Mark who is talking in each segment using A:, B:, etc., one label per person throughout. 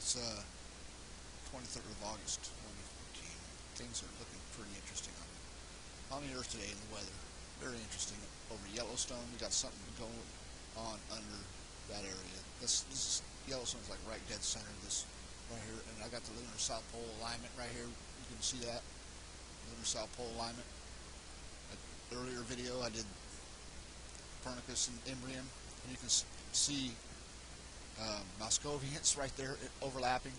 A: It's 23rd of August 2014. Things are looking pretty interesting on the earth today and the weather. Very interesting. Over Yellowstone, we got something going on under that area. This Yellowstone's like right dead center of this right here, and I got the lunar south pole alignment right here. You can see that lunar south pole alignment. Earlier video I did Copernicus and Imbrium, and you can see Moscovians right there overlapping.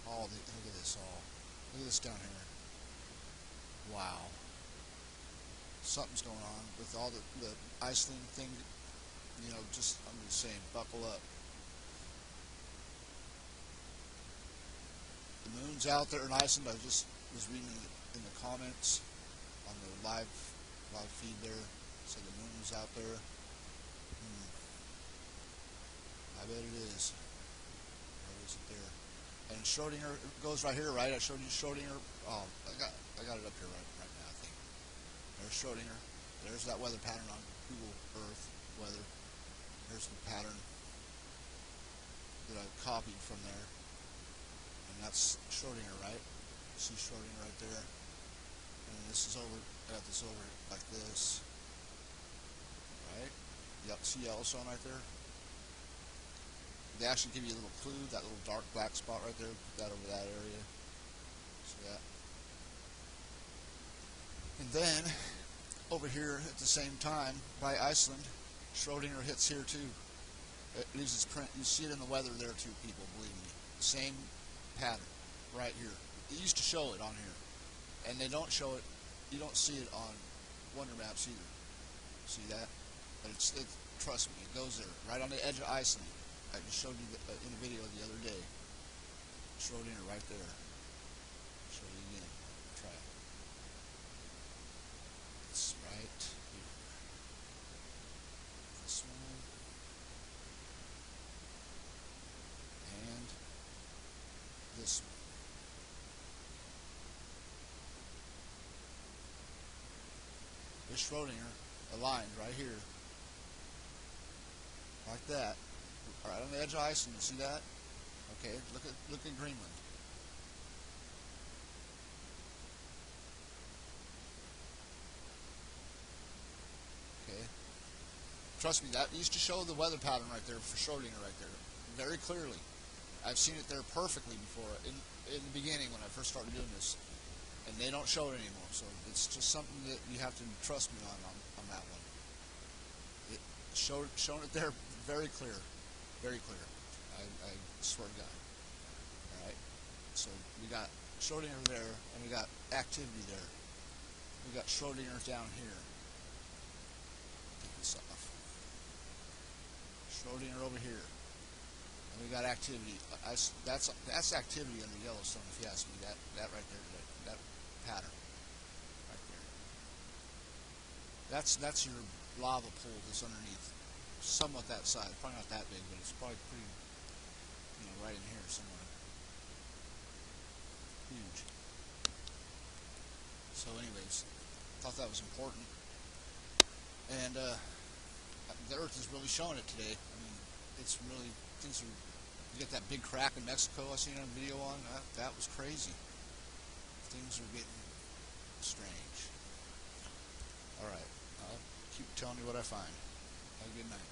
A: Look at this all. Look at this down here. Wow. Something's going on with all the Iceland thing. You know, just I'm just saying, buckle up. The moon's out there in Iceland. I just was reading in the comments on the live feed there. So the moon was out there. I bet it is. Or is it there? And Schrodinger goes right here, right? I showed you Schrodinger. Oh, I got it up here right now, I think. There's Schrodinger. There's that weather pattern on Google Earth weather. There's the pattern that I copied from there. And that's Schrodinger, right? See Schrodinger right there. And this is over, got this over like this. Right? Yep, see Yellowstone right there? They actually give you a little clue, that little dark black spot right there, put that over that area. See that? And then, over here at the same time, by Iceland, Schrodinger hits here too. It leaves its print. You see it in the weather there too, people, believe me. Same pattern, right here. It used to show it on here. And they don't show it, you don't see it on Wonder Maps either. See that? But trust me, it goes there, right on the edge of Iceland. I just showed you in a video the other day. Schrodinger right there. Show you again. Try it. It's right here. This one. And this one. This Schrodinger aligned right here. Like that. Right on the edge of Iceland, see that? Okay, look at Greenland. Okay. Trust me, that used to show the weather pattern right there for Schrodinger right there. Very clearly. I've seen it there perfectly before in the beginning when I first started doing this. And they don't show it anymore, so it's just something that you have to trust me on that one. Shown it there very clear. Very clear. I swear to God. Alright? So we got Schrodinger there, and we got activity there. We got Schrodinger down here. Take this off. Schrodinger over here. And we got activity. That's activity under Yellowstone, if you ask me. That right there, that pattern. Right there. That's your lava pool that's underneath. Somewhat that size, probably not that big, but it's probably pretty, right in here somewhere. Huge. So anyways, thought that was important. And the Earth is really showing it today. I mean, it's really, you get that big crack in Mexico I seen a video on, that was crazy. Things are getting strange. Alright, I'll keep telling you what I find. Have a good night.